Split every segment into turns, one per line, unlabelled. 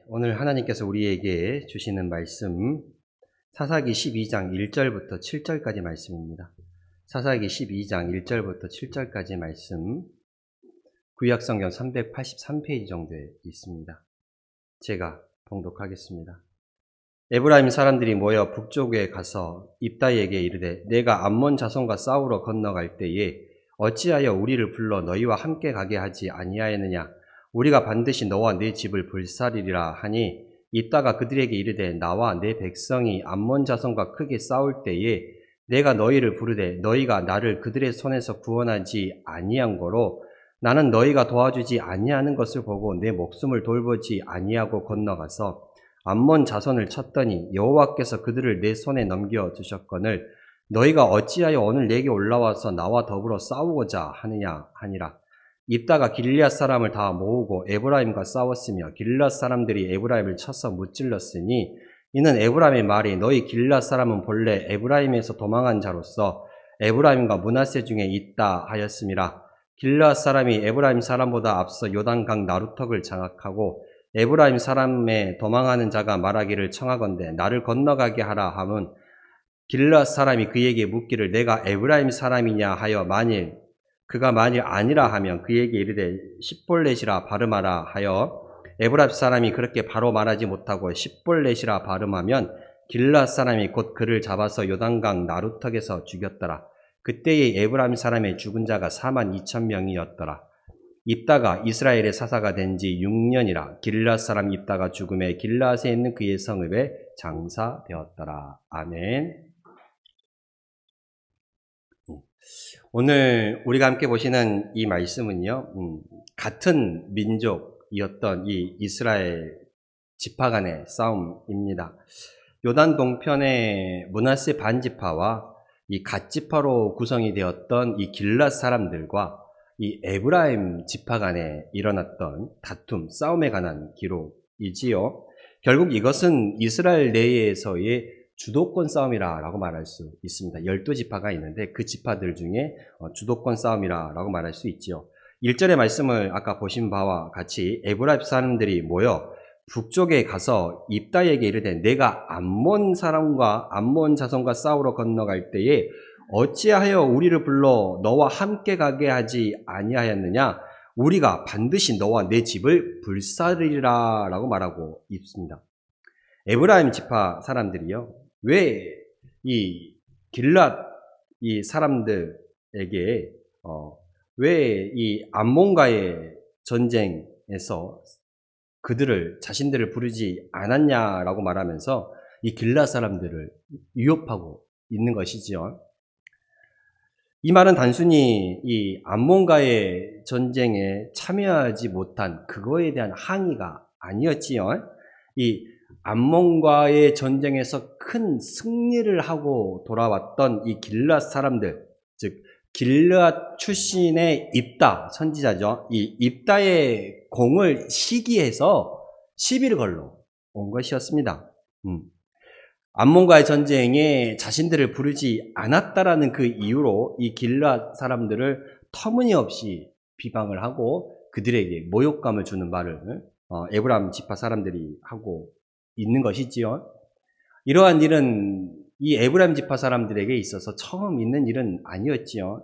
오늘 하나님께서 우리에게 주시는 말씀 사사기 12장 1절부터 7절까지 말씀입니다. 사사기 12장 1절부터 7절까지 말씀 구약성경 383페이지 정도에 있습니다. 제가 봉독하겠습니다. 에브라임 사람들이 모여 북쪽에 가서 입다에게 이르되 내가 암몬 자손과 싸우러 건너갈 때에 어찌하여 우리를 불러 너희와 함께 가게 하지 아니하였느냐. 우리가 반드시 너와 네 집을 불사리리라 하니 이따가 그들에게 이르되 나와 내 백성이 암몬 자손과 크게 싸울 때에 내가 너희를 부르되 너희가 나를 그들의 손에서 구원하지 아니한 거로 나는 너희가 도와주지 아니하는 것을 보고 내 목숨을 돌보지 아니하고 건너가서 암몬 자손을 쳤더니 여호와께서 그들을 내 손에 넘겨 주셨거늘 너희가 어찌하여 오늘 내게 올라와서 나와 더불어 싸우고자 하느냐 하니라. 입다가 길앗 사람을 다 모으고 에브라임과 싸웠으며 길앗 사람들이 에브라임을 쳐서 무찔렀으니 이는 에브라임의 말이 너희 길앗 사람은 본래 에브라임에서 도망한 자로서 에브라임과 므낫세 중에 있다 하였음이라. 길앗 사람이 에브라임 사람보다 앞서 요단강 나루턱을 장악하고 에브라임 사람의 도망하는 자가 말하기를 청하건대 나를 건너가게 하라 함은 길앗 사람이 그에게 묻기를 내가 에브라임 사람이냐 하여 그가 만일 아니라 하면 그에게 이르되 십볼렛이라 발음하라 하여 에브라임 사람이 그렇게 바로 말하지 못하고 십볼렛이라 발음하면 길앗 사람이 곧 그를 잡아서 요단강 나루턱에서 죽였더라. 그때의 에브라임 사람의 죽은 자가 42,000명이었더라. 입다가 이스라엘의 사사가 된 지 6년이라 길앗 사람 입다가 죽음에 길앗에 있는 그의 성읍에 장사되었더라. 아멘. 오늘 우리가 함께 보시는 이 말씀은요, 같은 민족이었던 이 이스라엘 지파 간의 싸움입니다. 요단 동편의 므낫세 반지파와 이 갓지파로 구성이 되었던 이 길앗 사람들과 이 에브라임 지파 간에 일어났던 다툼, 싸움에 관한 기록이지요. 결국 이것은 이스라엘 내에서의 주도권 싸움이라고 말할 수 있습니다. 12지파가 있는데 그 지파들 중에 주도권 싸움이라고 말할 수 있지요. 1절의 말씀을 아까 보신 바와 같이 에브라임 사람들이 모여 북쪽에 가서 입다에게 이르되 내가 암몬 자손과 싸우러 건너갈 때에 어찌하여 우리를 불러 너와 함께 가게 하지 아니하였느냐. 우리가 반드시 너와 내 집을 불사르리라 라고 말하고 있습니다. 에브라임 지파 사람들이요, 왜 이 길앗 이 사람들에게 왜 이 암몬과의 전쟁에서 자신들을 부르지 않았냐라고 말하면서 이 길앗 사람들을 위협하고 있는 것이지요. 이 말은 단순히 이 암몬과의 전쟁에 참여하지 못한 그거에 대한 항의가 아니었지요. 이 암몬과의 전쟁에서 큰 승리를 하고 돌아왔던 이 길앗 사람들, 즉 길앗 출신의 입다 선지자죠. 이 입다의 공을 시기해서 시비를 걸러 온 것이었습니다. 암몬과의 전쟁에 자신들을 부르지 않았다라는 그 이유로 이 길앗 사람들을 터무니없이 비방을 하고 그들에게 모욕감을 주는 말을 에브라임 지파 사람들이 하고 있는 것이지요. 이러한 일은 이 에브라임 지파 사람들에게 있어서 처음 있는 일은 아니었지요.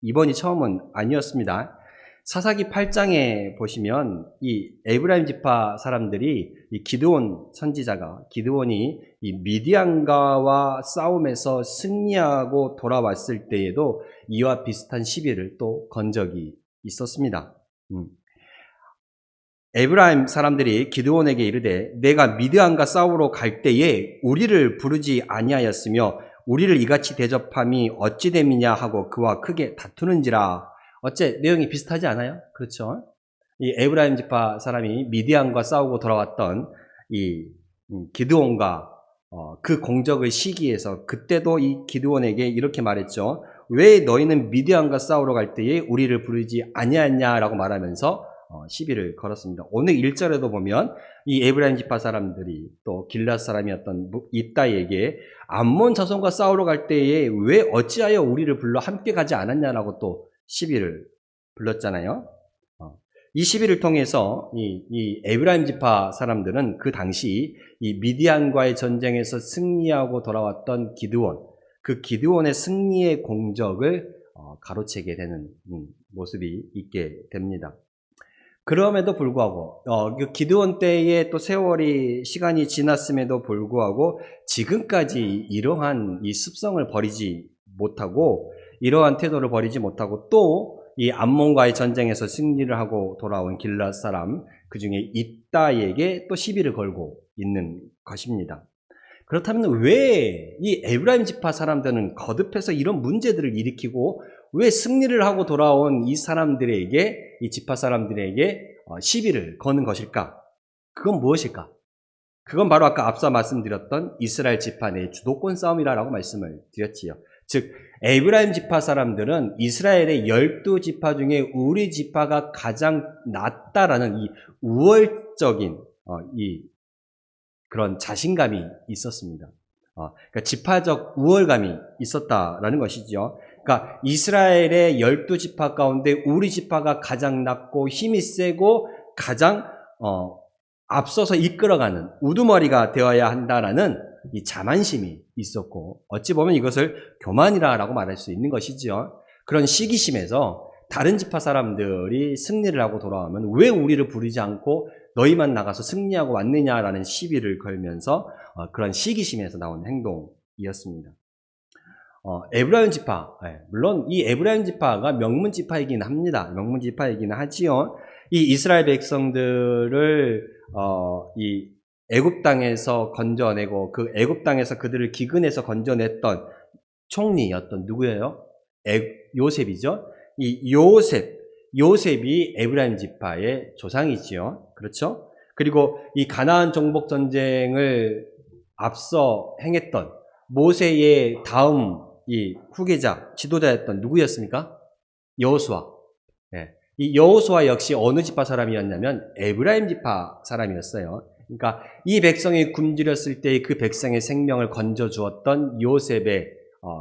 이번이 처음은 아니었습니다. 사사기 8장에 보시면 이 에브라임 지파 사람들이 이 기드온이 이 미디안과와 싸움에서 승리하고 돌아왔을 때에도 이와 비슷한 시비를 또 건 적이 있었습니다. 에브라임 사람들이 기드온에게 이르되 내가 미드안과 싸우러 갈 때에 우리를 부르지 아니하였으며 우리를 이같이 대접함이 어찌 됨이냐 하고 그와 크게 다투는지라. 어째 내용이 비슷하지 않아요? 그렇죠? 이 에브라임 지파 사람이 미디안과 싸우고 돌아왔던 이 기드온과 그 공적을 시기해서 그때도 이 기드온에게 이렇게 말했죠. 왜 너희는 미디안과 싸우러 갈 때에 우리를 부르지 아니하였냐라고 말하면서 시비를 걸었습니다. 오늘 1절에도 보면 이 에브라임 지파 사람들이 또 길앗 사람이었던 입다에게 암몬 자손과 싸우러 갈 때에 왜 어찌하여 우리를 불러 함께 가지 않았냐라고 또 시비를 불렀잖아요. 이 시비를 통해서 이 에브라임 지파 사람들은 그 당시 이 미디안과의 전쟁에서 승리하고 돌아왔던 기드온, 그 기드온의 승리의 공적을 가로채게 되는 모습이 있게 됩니다. 그럼에도 불구하고 그 기드온 때에 또 세월이 시간이 지났음에도 불구하고 지금까지 이러한 이 습성을 버리지 못하고 이러한 태도를 버리지 못하고 또 이 암몬과의 전쟁에서 승리를 하고 돌아온 길앗 사람 그 중에 입다에게 또 시비를 걸고 있는 것입니다. 그렇다면 왜 이 에브라임 지파 사람들은 거듭해서 이런 문제들을 일으키고 왜 승리를 하고 돌아온 이 사람들에게 이 지파 사람들에게 시비를 거는 것일까? 그건 무엇일까? 그건 바로 아까 앞서 말씀드렸던 이스라엘 지파 내 주도권 싸움이라고 말씀을 드렸지요. 즉 에브라임 지파 사람들은 이스라엘의 12지파 중에 우리 지파가 가장 낫다라는 이 우월적인 이 그런 자신감이 있었습니다. 그러니까 지파적 우월감이 있었다라는 것이죠. 그러니까 이스라엘의 12지파 가운데 우리 지파가 가장 낫고 힘이 세고 가장 앞서서 이끌어가는 우두머리가 되어야 한다라는 이 자만심이 있었고 어찌 보면 이것을 교만이라고 말할 수 있는 것이죠. 그런 시기심에서 다른 지파 사람들이 승리를 하고 돌아오면 왜 우리를 부르지 않고 너희만 나가서 승리하고 왔느냐라는 시비를 걸면서 그런 시기심에서 나온 행동이었습니다. 에브라임 지파, 물론 이 에브라임 지파가 명문 지파이긴 합니다. 명문 지파이긴 하지요. 이 이스라엘 백성들을 이 애굽 땅에서 건져내고 그 애굽 땅에서 그들을 기근해서 건져냈던 총리였던 누구예요? 요셉이죠. 이 요셉이 에브라임 지파의 조상이지요. 그렇죠? 그리고 이 가나안 정복 전쟁을 앞서 행했던 모세의 다음 이 후계자, 지도자였던 누구였습니까? 여호수아. 이 여호수아 역시 어느 지파 사람이었냐면 에브라임 지파 사람이었어요. 그러니까 이 백성이 굶주렸을 때 그 백성의 생명을 건져 주었던 요셉의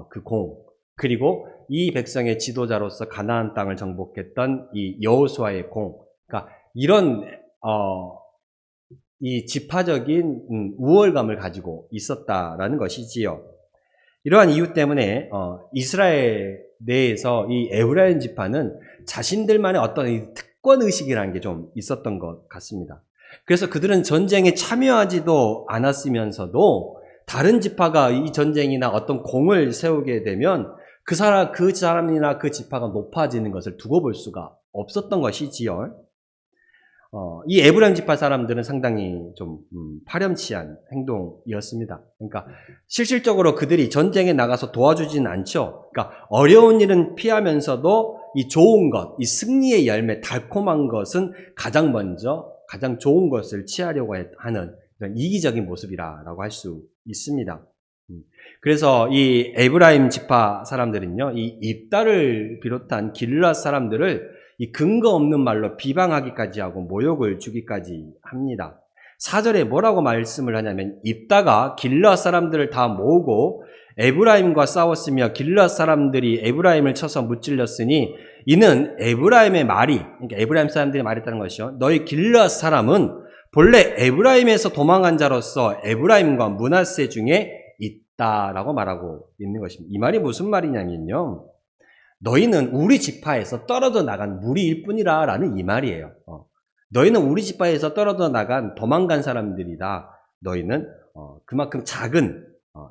그 공, 그리고 이 백성의 지도자로서 가나안 땅을 정복했던 이 여호수아의 공, 그러니까 이런 이 지파적인 우월감을 가지고 있었다라는 것이지요. 이러한 이유 때문에 이스라엘 내에서 이 에브라임 지파는 자신들만의 어떤 이 특권 의식이라는 게 좀 있었던 것 같습니다. 그래서 그들은 전쟁에 참여하지도 않았으면서도 다른 지파가 이 전쟁이나 어떤 공을 세우게 되면 그 사람이나 그 지파가 높아지는 것을 두고 볼 수가 없었던 것이지요. 이 에브라임 지파 사람들은 상당히 좀 파렴치한 행동이었습니다. 그러니까 실질적으로 그들이 전쟁에 나가서 도와주지는 않죠. 그러니까 어려운 일은 피하면서도 이 좋은 것, 이 승리의 열매, 달콤한 것은 가장 먼저 가장 좋은 것을 취하려고 하는 그런 이기적인 모습이라고 할 수 있습니다. 그래서 이 에브라임 지파 사람들은요, 이 입다를 비롯한 길앗 사람들을 이 근거 없는 말로 비방하기까지 하고 모욕을 주기까지 합니다. 4절에 뭐라고 말씀을 하냐면 입다가 길앗 사람들을 다 모으고 에브라임과 싸웠으며 길앗 사람들이 에브라임을 쳐서 무찔렀으니 이는 에브라임의 말이, 그러니까 에브라임 사람들이 말했다는 것이요. 너희 길앗 사람은 본래 에브라임에서 도망간 자로서 에브라임과 므낫세 중에 있다라고 말하고 있는 것입니다. 이 말이 무슨 말이냐면요. 너희는 우리 지파에서 떨어져 나간 무리일 뿐이라 라는 이 말이에요. 너희는 우리 지파에서 떨어져 나간 도망간 사람들이다. 너희는 그만큼 작은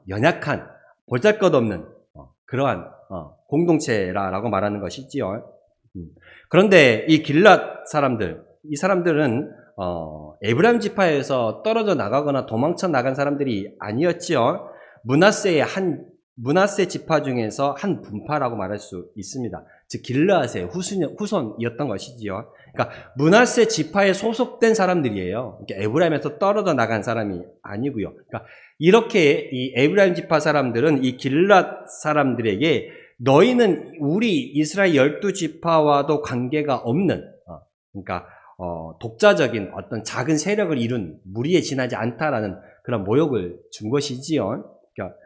연약한 보잘것없는 그러한 공동체라고 말하는 것이지요. 그런데 이 길앗 사람들, 이 사람들은 에브라임 지파에서 떨어져 나가거나 도망쳐 나간 사람들이 아니었지요. 므낫세 지파 중에서 한 분파라고 말할 수 있습니다. 즉 길앗의 후손이었던 것이지요. 그러니까 므낫세 지파에 소속된 사람들이에요. 그러니까 에브라임에서 떨어져 나간 사람이 아니고요. 그러니까 이렇게 이 에브라임 지파 사람들은 이 길앗 사람들에게 너희는 우리 이스라엘 12지파와도 관계가 없는 그러니까 독자적인 어떤 작은 세력을 이룬 무리에 지나지 않다라는 그런 모욕을 준 것이지요. 그러니까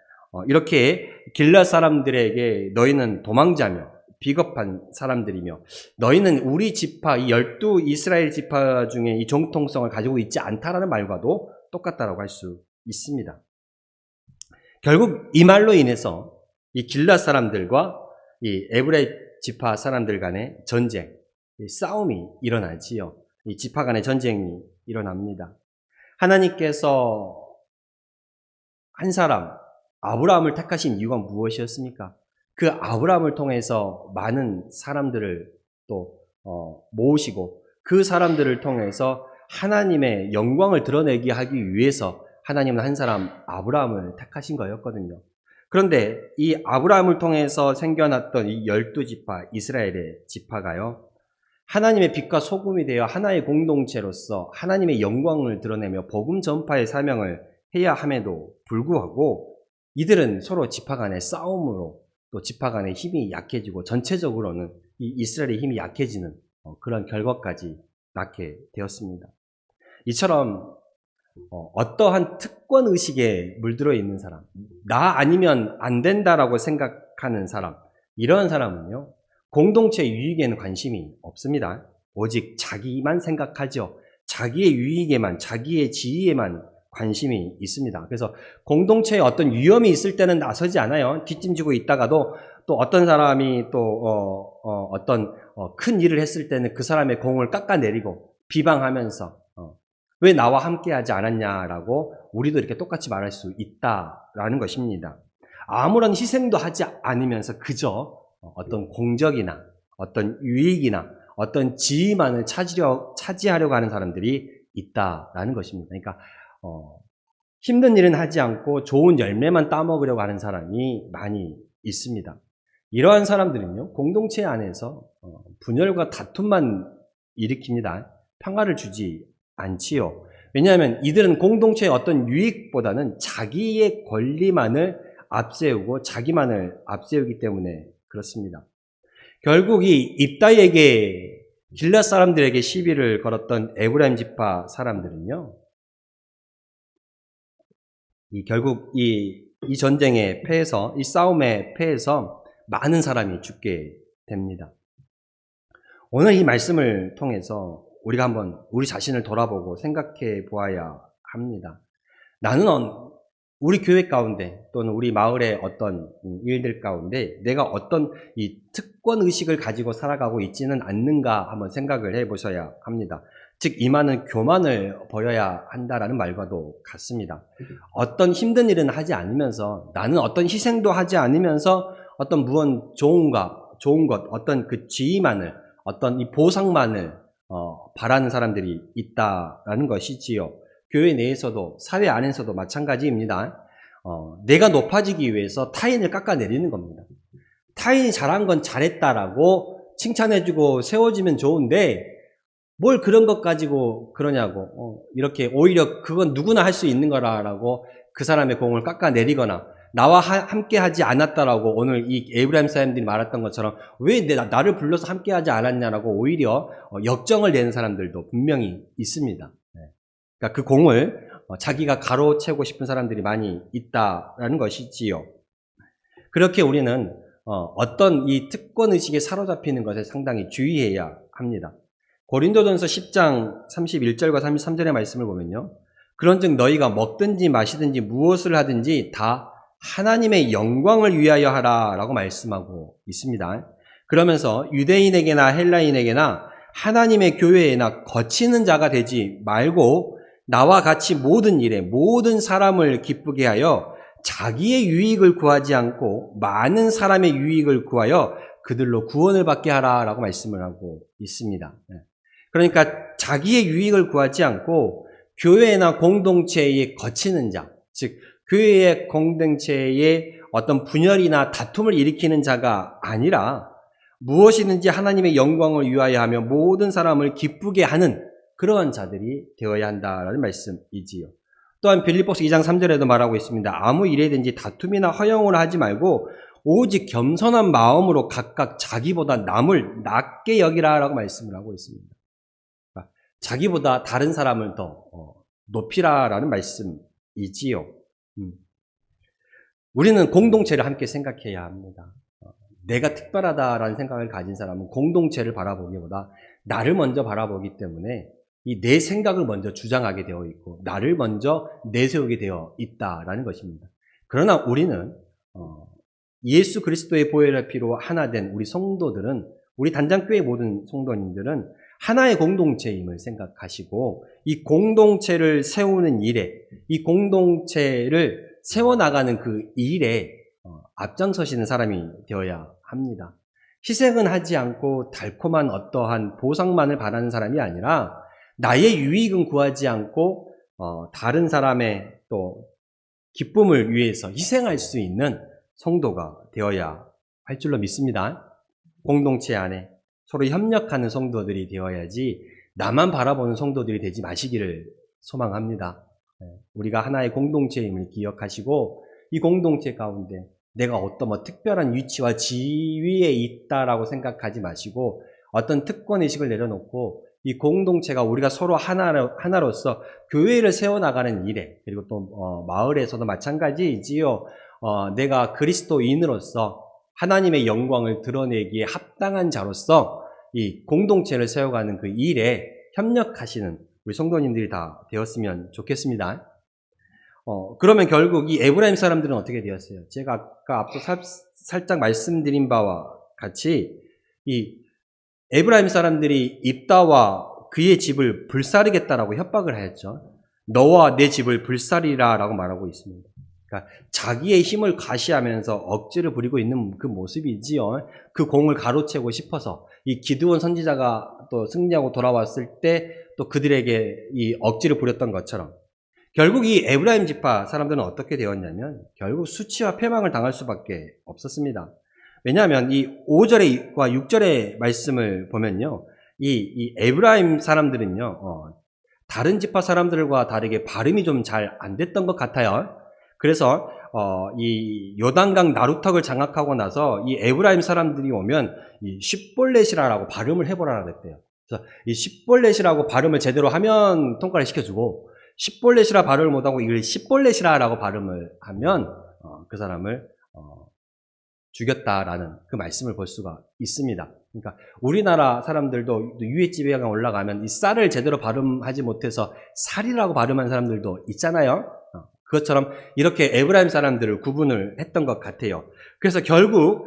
이렇게 길앗 사람들에게 너희는 도망자며 비겁한 사람들이며 너희는 우리 지파, 이 12 이스라엘 지파 중에 이 정통성을 가지고 있지 않다라는 말과도 똑같다라고 할 수 있습니다. 결국 이 말로 인해서 이 길앗 사람들과 이 에브라임 지파 사람들 간의 전쟁, 싸움이 일어나지요. 이 지파 간의 전쟁이 일어납니다. 하나님께서 한 사람, 아브라함을 택하신 이유가 무엇이었습니까? 그 아브라함을 통해서 많은 사람들을 또 모으시고 그 사람들을 통해서 하나님의 영광을 드러내게 하기 위해서 하나님은 한 사람 아브라함을 택하신 거였거든요. 그런데 이 아브라함을 통해서 생겨났던 이 12지파 이스라엘의 지파가요, 하나님의 빛과 소금이 되어 하나의 공동체로서 하나님의 영광을 드러내며 복음 전파의 사명을 해야 함에도 불구하고 이들은 서로 지파 간의 싸움으로 또 지파 간의 힘이 약해지고 전체적으로는 이 이스라엘의 힘이 약해지는 그런 결과까지 낳게 되었습니다. 이처럼 어떠한 특권의식에 물들어 있는 사람, 나 아니면 안 된다라고 생각하는 사람, 이런 사람은요, 공동체 유익에는 관심이 없습니다. 오직 자기만 생각하죠. 자기의 유익에만, 자기의 지위에만 관심이 있습니다. 그래서 공동체에 어떤 위험이 있을 때는 나서지 않아요. 뒷짐지고 있다가도 또 어떤 사람이 또 어떤 큰 일을 했을 때는 그 사람의 공을 깎아내리고 비방하면서 왜 나와 함께하지 않았냐라고 우리도 이렇게 똑같이 말할 수 있다라는 것입니다. 아무런 희생도 하지 않으면서 그저 어떤 공적이나 어떤 유익이나 어떤 지위만을 차지하려고 하는 사람들이 있다라는 것입니다. 그러니까 힘든 일은 하지 않고 좋은 열매만 따먹으려고 하는 사람이 많이 있습니다. 이러한 사람들은요, 공동체 안에서 분열과 다툼만 일으킵니다. 평화를 주지 않지요. 왜냐하면 이들은 공동체의 어떤 유익보다는 자기의 권리만을 앞세우고 자기만을 앞세우기 때문에 그렇습니다. 결국 이 입다에게 길앗 사람들에게 시비를 걸었던 에브라임 지파 사람들은요, 결국 이 전쟁의 패해서, 이 싸움의 패해서 많은 사람이 죽게 됩니다. 오늘 이 말씀을 통해서 우리가 한번 우리 자신을 돌아보고 생각해 보아야 합니다. 나는 우리 교회 가운데 또는 우리 마을의 어떤 일들 가운데 내가 어떤 이 특권 의식을 가지고 살아가고 있지는 않는가 한번 생각을 해 보셔야 합니다. 즉 이 말은 교만을 버려야 한다라는 말과도 같습니다. 어떤 힘든 일은 하지 않으면서 나는 어떤 희생도 하지 않으면서 어떤 무언 좋은 것, 어떤 그 지위만을, 어떤 이 보상만을 바라는 사람들이 있다라는 것이지요. 교회 내에서도 사회 안에서도 마찬가지입니다. 내가 높아지기 위해서 타인을 깎아내리는 겁니다. 타인이 잘한 건 잘했다라고 칭찬해주고 세워지면 좋은데 뭘 그런 것 가지고 그러냐고 이렇게 오히려 그건 누구나 할 수 있는 거라고 그 사람의 공을 깎아내리거나 나와 함께 하지 않았다라고 오늘 이 에브라임 사람들이 말했던 것처럼 왜 나를 불러서 함께 하지 않았냐라고 오히려 역정을 내는 사람들도 분명히 있습니다. 그러니까 그 공을 자기가 가로채고 싶은 사람들이 많이 있다라는 것이지요. 그렇게 우리는 어떤 이 특권의식에 사로잡히는 것에 상당히 주의해야 합니다. 고린도전서 10장 31절과 33절의 말씀을 보면요. 그런즉 너희가 먹든지 마시든지 무엇을 하든지 다 하나님의 영광을 위하여 하라 라고 말씀하고 있습니다. 그러면서 유대인에게나 헬라인에게나 하나님의 교회에나 거치는 자가 되지 말고 나와 같이 모든 일에 모든 사람을 기쁘게 하여 자기의 유익을 구하지 않고 많은 사람의 유익을 구하여 그들로 구원을 받게 하라 라고 말씀을 하고 있습니다. 그러니까 자기의 유익을 구하지 않고 교회나 공동체에 거치는 자, 즉 교회의 공동체에 어떤 분열이나 다툼을 일으키는 자가 아니라 무엇이든지 하나님의 영광을 위하여 하며 모든 사람을 기쁘게 하는 그러한 자들이 되어야 한다라는 말씀이지요. 또한 빌립보서 2장 3절에도 말하고 있습니다. 아무 일에든지 다툼이나 허영을 하지 말고 오직 겸손한 마음으로 각각 자기보다 남을 낮게 여기라라고 말씀을 하고 있습니다. 그러니까 자기보다 다른 사람을 더 높이라라는 말씀이지요. 우리는 공동체를 함께 생각해야 합니다. 내가 특별하다라는 생각을 가진 사람은 공동체를 바라보기보다 나를 먼저 바라보기 때문에 이 내 생각을 먼저 주장하게 되어 있고 나를 먼저 내세우게 되어 있다라는 것입니다. 그러나 우리는 예수 그리스도의 보혈의 피로 하나 된 우리 성도들은, 우리 단장교회 모든 성도님들은 하나의 공동체임을 생각하시고 이 공동체를 세우는 일에, 이 공동체를 세워나가는 그 일에 앞장서시는 사람이 되어야 합니다. 희생은 하지 않고 달콤한 어떠한 보상만을 바라는 사람이 아니라 나의 유익은 구하지 않고 다른 사람의 또 기쁨을 위해서 희생할 수 있는 성도가 되어야 할 줄로 믿습니다. 공동체 안에 서로 협력하는 성도들이 되어야지 나만 바라보는 성도들이 되지 마시기를 소망합니다. 우리가 하나의 공동체임을 기억하시고 이 공동체 가운데 내가 어떤 특별한 위치와 지위에 있다라고 생각하지 마시고 어떤 특권의식을 내려놓고 이 공동체가 우리가 서로 하나로서 교회를 세워나가는 일에, 그리고 또 마을에서도 마찬가지이지요. 내가 그리스도인으로서 하나님의 영광을 드러내기에 합당한 자로서 이 공동체를 세워가는 그 일에 협력하시는 우리 성도님들이 다 되었으면 좋겠습니다. 그러면 결국 이 에브라임 사람들은 어떻게 되었어요? 제가 아까 앞서 살짝 말씀드린 바와 같이 이 에브라임 사람들이 입다와 그의 집을 불사르겠다라고 협박을 하였죠. 너와 내 집을 불사리라 라고 말하고 있습니다. 그러니까 자기의 힘을 과시하면서 억지를 부리고 있는 그 모습이지요. 그 공을 가로채고 싶어서 이 기드온 선지자가 또 승리하고 돌아왔을 때 또 그들에게 이 억지를 부렸던 것처럼 결국 이 에브라임 지파 사람들은 어떻게 되었냐면 결국 수치와 패망을 당할 수밖에 없었습니다. 왜냐하면 이 5절과 6절의 말씀을 보면요. 이 에브라임 사람들은요, 다른 지파 사람들과 다르게 발음이 좀 잘 안 됐던 것 같아요. 그래서, 이 요단강 나루턱을 장악하고 나서 이 에브라임 사람들이 오면 이 십볼렛이라고 발음을 해보라고 그랬대요. 그래서 이 십볼렛이라고 발음을 제대로 하면 통과를 시켜주고, 십볼렛이라 발음을 못하고 이걸 십볼렛이라고 발음을 하면, 그 사람을, 죽였다라는 그 말씀을 볼 수가 있습니다. 그러니까 우리나라 사람들도 유해집에 올라가면 이 쌀을 제대로 발음하지 못해서 살이라고 발음한 사람들도 있잖아요. 그것처럼 이렇게 에브라임 사람들을 구분을 했던 것 같아요. 그래서 결국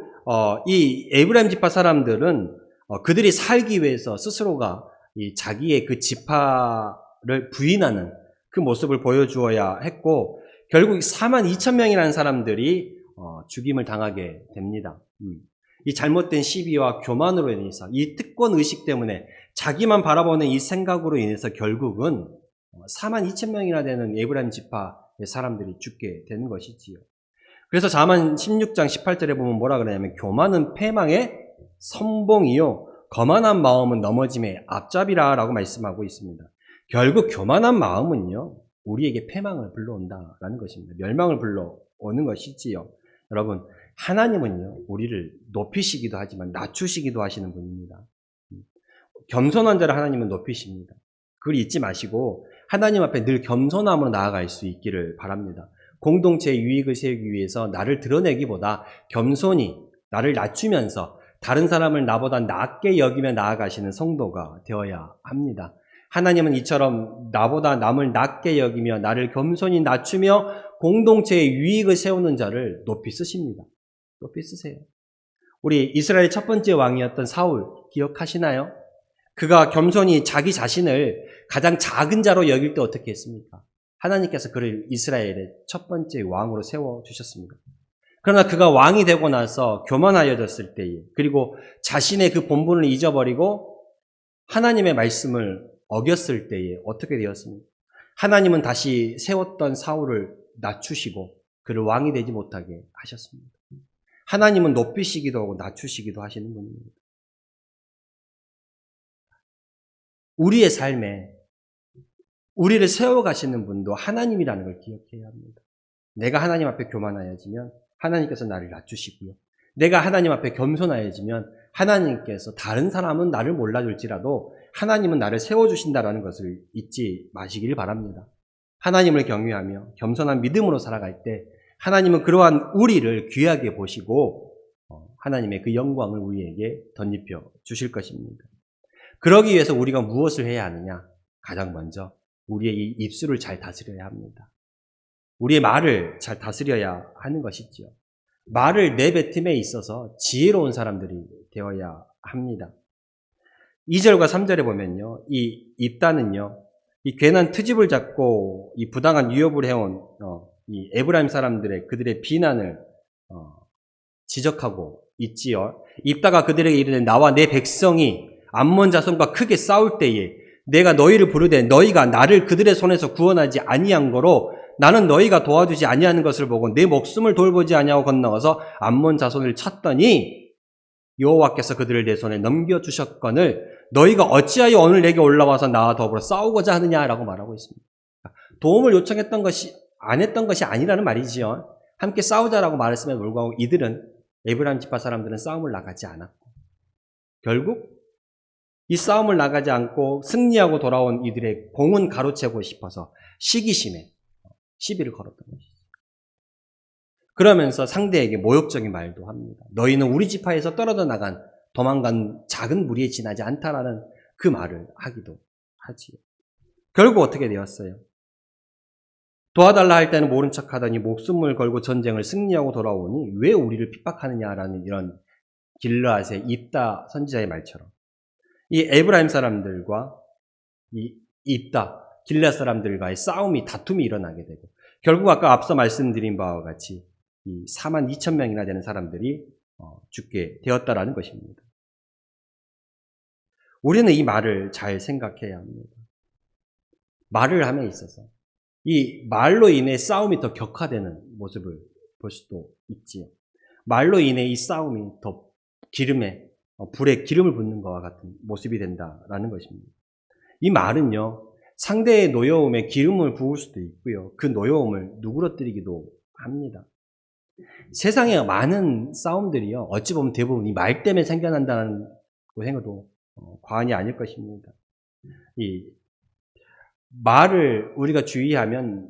이 에브라임 지파 사람들은 그들이 살기 위해서 스스로가 이 자기의 그 지파를 부인하는 그 모습을 보여주어야 했고 결국 42,000명이라는 사람들이 죽임을 당하게 됩니다. 이 잘못된 시비와 교만으로 인해서 이 특권 의식 때문에 자기만 바라보는 이 생각으로 인해서 결국은 42,000명이나 되는 에브라임 지파의 사람들이 죽게 되는 것이지요. 그래서 잠언 16장 18절에 보면 뭐라 그러냐면 교만은 패망의 선봉이요 거만한 마음은 넘어짐의 앞잡이라 라고 말씀하고 있습니다. 결국 교만한 마음은요 우리에게 패망을 불러온다라는 것입니다. 멸망을 불러오는 것이지요. 여러분 하나님은요 우리를 높이시기도 하지만 낮추시기도 하시는 분입니다. 겸손한 자를 하나님은 높이십니다. 그걸 잊지 마시고 하나님 앞에 늘 겸손함으로 나아갈 수 있기를 바랍니다. 공동체의 유익을 세우기 위해서 나를 드러내기보다 겸손히 나를 낮추면서 다른 사람을 나보다 낮게 여기며 나아가시는 성도가 되어야 합니다. 하나님은 이처럼 나보다 남을 낮게 여기며 나를 겸손히 낮추며 공동체의 유익을 세우는 자를 높이 쓰십니다. 높이 쓰세요. 우리 이스라엘 첫 번째 왕이었던 사울 기억하시나요? 그가 겸손히 자기 자신을 가장 작은 자로 여길 때 어떻게 했습니까? 하나님께서 그를 이스라엘의 첫 번째 왕으로 세워주셨습니다. 그러나 그가 왕이 되고 나서 교만하여졌을 때에 그리고 자신의 그 본분을 잊어버리고 하나님의 말씀을 어겼을 때에 어떻게 되었습니까? 하나님은 다시 세웠던 사울을 낮추시고 그를 왕이 되지 못하게 하셨습니다. 하나님은 높이시기도 하고 낮추시기도 하시는 분입니다. 우리의 삶에 우리를 세워가시는 분도 하나님이라는 걸 기억해야 합니다. 내가 하나님 앞에 교만하여지면 하나님께서 나를 낮추시고요. 내가 하나님 앞에 겸손하여지면 하나님께서 다른 사람은 나를 몰라줄지라도 하나님은 나를 세워주신다는 것을 잊지 마시길 바랍니다. 하나님을 경외하며 겸손한 믿음으로 살아갈 때 하나님은 그러한 우리를 귀하게 보시고 하나님의 그 영광을 우리에게 덧입혀 주실 것입니다. 그러기 위해서 우리가 무엇을 해야 하느냐? 가장 먼저 우리의 이 입술을 잘 다스려야 합니다. 우리의 말을 잘 다스려야 하는 것이지요. 말을 내뱉음에 있어서 지혜로운 사람들이 되어야 합니다. 2절과 3절에 보면요, 이 입다는요, 이 괜한 트집을 잡고 이 부당한 유업을 해온 이 에브라임 사람들의 그들의 비난을 지적하고 있지요. 입다가 그들에게 이르되 나와 내 백성이 암몬 자손과 크게 싸울 때에 내가 너희를 부르되 너희가 나를 그들의 손에서 구원하지 아니한 거로 나는 너희가 도와주지 아니하는 것을 보고 내 목숨을 돌보지 아니하고 건너가서 암몬 자손을 쳤더니 여호와께서 그들을 내 손에 넘겨주셨거늘 너희가 어찌하여 오늘 내게 올라와서 나와 더불어 싸우고자 하느냐라고 말하고 있습니다. 도움을 요청했던 것이 안 했던 것이 아니라는 말이지요. 함께 싸우자라고 말했음에도 불구하고 이들은 에브라임 지파 사람들은 싸움을 나가지 않았고 결국 이 싸움을 나가지 않고 승리하고 돌아온 이들의 공은 가로채고 싶어서 시기심에 시비를 걸었던 것이죠. 그러면서 상대에게 모욕적인 말도 합니다. 너희는 우리 지파에서 떨어져 나간 도망간 작은 무리에 지나지 않다라는 그 말을 하기도 하지요. 결국 어떻게 되었어요? 도와달라 할 때는 모른 척하더니 목숨을 걸고 전쟁을 승리하고 돌아오니 왜 우리를 핍박하느냐라는 이런 길르앗의 입다 선지자의 말처럼 이 에브라임 사람들과 이 입다 길르앗 사람들과의 싸움이 다툼이 일어나게 되고 결국 아까 앞서 말씀드린 바와 같이 이 4만 2천 명이나 되는 사람들이 죽게 되었다라는 것입니다. 우리는 이 말을 잘 생각해야 합니다. 말을 함에 있어서 이 말로 인해 싸움이 더 격화되는 모습을 볼 수도 있지요. 말로 인해 이 싸움이 더 불에 기름을 붓는 것과 같은 모습이 된다라는 것입니다. 이 말은요, 상대의 노여움에 기름을 부을 수도 있고요. 그 노여움을 누그러뜨리기도 합니다. 세상에 많은 싸움들이요, 어찌 보면 대부분 이 말 때문에 생겨난다는 생각도 과언이 아닐 것입니다. 이 말을 우리가 주의하면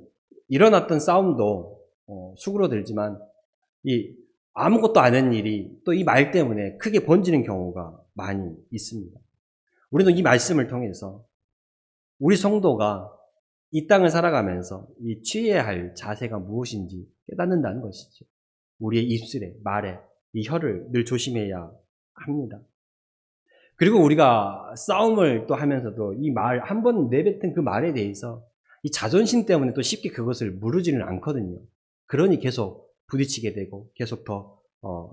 일어났던 싸움도 수그러들지만 이 아무것도 안 한 일이 또 이 말 때문에 크게 번지는 경우가 많이 있습니다. 우리는 이 말씀을 통해서 우리 성도가 이 땅을 살아가면서 이 취해야 할 자세가 무엇인지 깨닫는다는 것이죠. 우리의 입술에, 말에, 이 혀를 늘 조심해야 합니다. 그리고 우리가 싸움을 또 하면서도 이 말, 한 번 내뱉은 그 말에 대해서 이 자존심 때문에 또 쉽게 그것을 무르지는 않거든요. 그러니 계속 부딪히게 되고 계속 더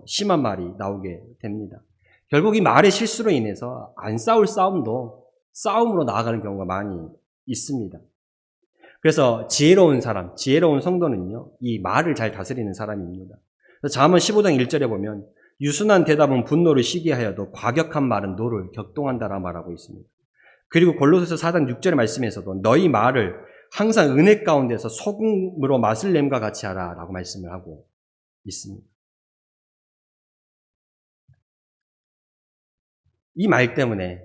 심한 말이 나오게 됩니다. 결국 이 말의 실수로 인해서 안 싸울 싸움도 싸움으로 나아가는 경우가 많이 있습니다. 그래서 지혜로운 사람, 지혜로운 성도는요, 이 말을 잘 다스리는 사람입니다. 잠언 15장 1절에 보면 유순한 대답은 분노를 시기에 하여도 과격한 말은 노를 격동한다라 말하고 있습니다. 그리고 골로새서 4장 6절의 말씀에서도 너희 말을 항상 은혜 가운데서 소금으로 맛을 냄과 같이 하라 라고 말씀을 하고 있습니다. 이 말 때문에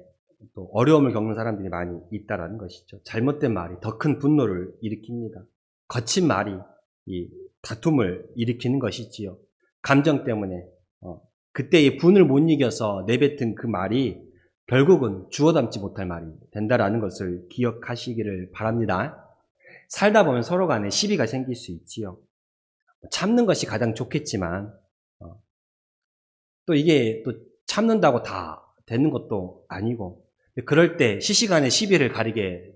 또 어려움을 겪는 사람들이 많이 있다라는 것이죠. 잘못된 말이 더 큰 분노를 일으킵니다. 거친 말이 이 다툼을 일으키는 것이지요. 감정 때문에 그때의 분을 못 이겨서 내뱉은 그 말이 결국은 주워 담지 못할 말이 된다라는 것을 기억하시기를 바랍니다. 살다 보면 서로 간에 시비가 생길 수 있지요. 참는 것이 가장 좋겠지만 또 이게 또 참는다고 다 되는 것도 아니고 그럴 때 시시간에 시비를 가리게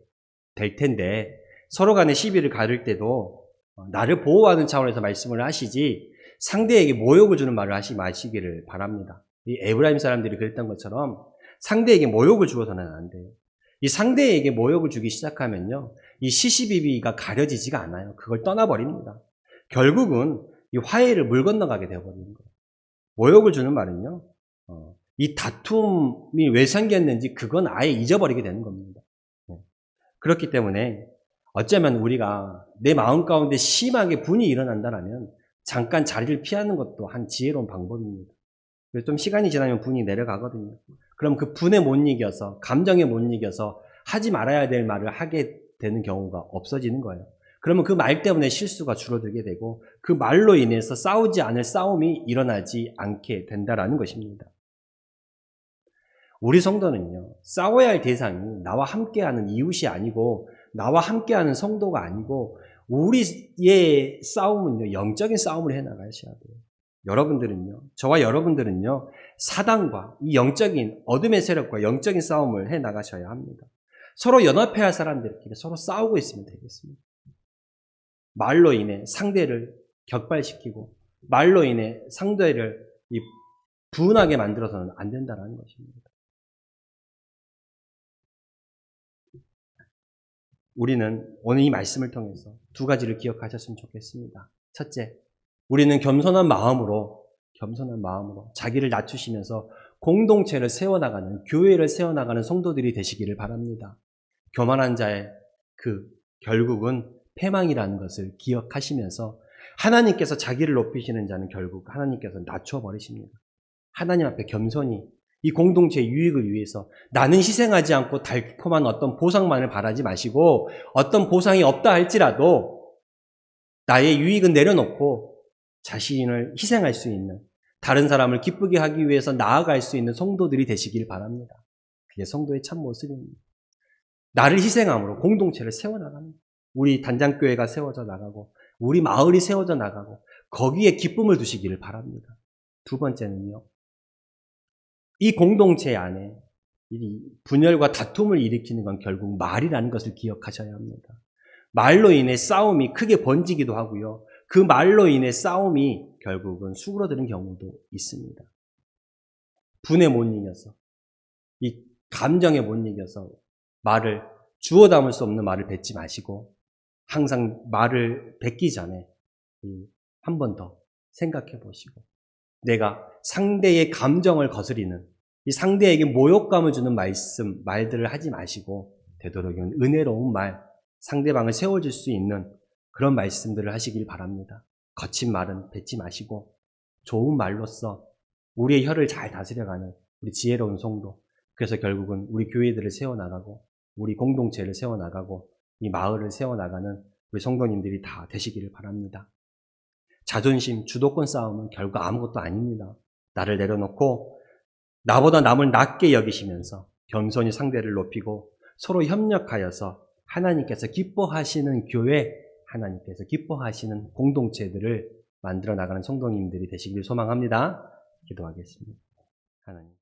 될 텐데 서로 간에 시비를 가릴 때도 나를 보호하는 차원에서 말씀을 하시지 상대에게 모욕을 주는 말을 하지 마시기를 바랍니다. 이 에브라임 사람들이 그랬던 것처럼 상대에게 모욕을 주어서는 안 돼요. 이 상대에게 모욕을 주기 시작하면요, 이 시시비비가 가려지지가 않아요. 그걸 떠나버립니다. 결국은 이 화해를 물 건너가게 되어버리는 거예요. 모욕을 주는 말은요, 이 다툼이 왜 생겼는지 그건 아예 잊어버리게 되는 겁니다. 그렇기 때문에 어쩌면 우리가 내 마음 가운데 심하게 분이 일어난다면 잠깐 자리를 피하는 것도 한 지혜로운 방법입니다. 그래서 좀 시간이 지나면 분이 내려가거든요. 그럼 그 분에 못 이겨서, 감정에 못 이겨서 하지 말아야 될 말을 하게 되는 경우가 없어지는 거예요. 그러면 그 말 때문에 실수가 줄어들게 되고 그 말로 인해서 싸우지 않을 싸움이 일어나지 않게 된다라는 것입니다. 우리 성도는요, 싸워야 할 대상이 나와 함께하는 이웃이 아니고 나와 함께하는 성도가 아니고 우리의 싸움은요, 영적인 싸움을 해나가셔야 돼요. 여러분들은요, 저와 여러분들은요, 사단과 이 영적인 어둠의 세력과 영적인 싸움을 해나가셔야 합니다. 서로 연합해야 할 사람들끼리 서로 싸우고 있으면 되겠습니다. 말로 인해 상대를 격발시키고 말로 인해 상대를 분하게 만들어서는 안 된다는 것입니다. 우리는 오늘 이 말씀을 통해서 두 가지를 기억하셨으면 좋겠습니다. 첫째, 우리는 겸손한 마음으로 자기를 낮추시면서 공동체를 세워나가는, 교회를 세워나가는 성도들이 되시기를 바랍니다. 교만한 자의 그 결국은 패망이라는 것을 기억하시면서 하나님께서 자기를 높이시는 자는 결국 하나님께서 낮춰버리십니다. 하나님 앞에 겸손히 이 공동체의 유익을 위해서 나는 희생하지 않고 달콤한 어떤 보상만을 바라지 마시고 어떤 보상이 없다 할지라도 나의 유익은 내려놓고 자신을 희생할 수 있는, 다른 사람을 기쁘게 하기 위해서 나아갈 수 있는 성도들이 되시길 바랍니다. 그게 성도의 참 모습입니다. 나를 희생함으로 공동체를 세워나가는, 우리 단장교회가 세워져 나가고 우리 마을이 세워져 나가고 거기에 기쁨을 두시기를 바랍니다. 두 번째는요, 이 공동체 안에 이 분열과 다툼을 일으키는 건 결국 말이라는 것을 기억하셔야 합니다. 말로 인해 싸움이 크게 번지기도 하고요, 그 말로 인해 싸움이 결국은 수그러드는 경우도 있습니다. 분에 못 이겨서, 이 감정에 못 이겨서 말을, 주워 담을 수 없는 말을 뱉지 마시고 항상 말을 뱉기 전에 한 번 더 생각해 보시고 내가 상대의 감정을 거스리는, 이 상대에게 모욕감을 주는 말들을 하지 마시고 되도록이면 은혜로운 말, 상대방을 세워줄 수 있는 그런 말씀들을 하시길 바랍니다. 거친 말은 뱉지 마시고 좋은 말로써 우리의 혀를 잘 다스려가는 우리 지혜로운 성도, 그래서 결국은 우리 교회들을 세워나가고 우리 공동체를 세워나가고 이 마을을 세워나가는 우리 성도님들이 다 되시기를 바랍니다. 자존심, 주도권 싸움은 결국 아무것도 아닙니다. 나를 내려놓고 나보다 남을 낮게 여기시면서 겸손히 상대를 높이고 서로 협력하여서 하나님께서 기뻐하시는 교회, 하나님께서 기뻐하시는 공동체들을 만들어 나가는 성도님들이 되시길 소망합니다. 기도하겠습니다. 하나님.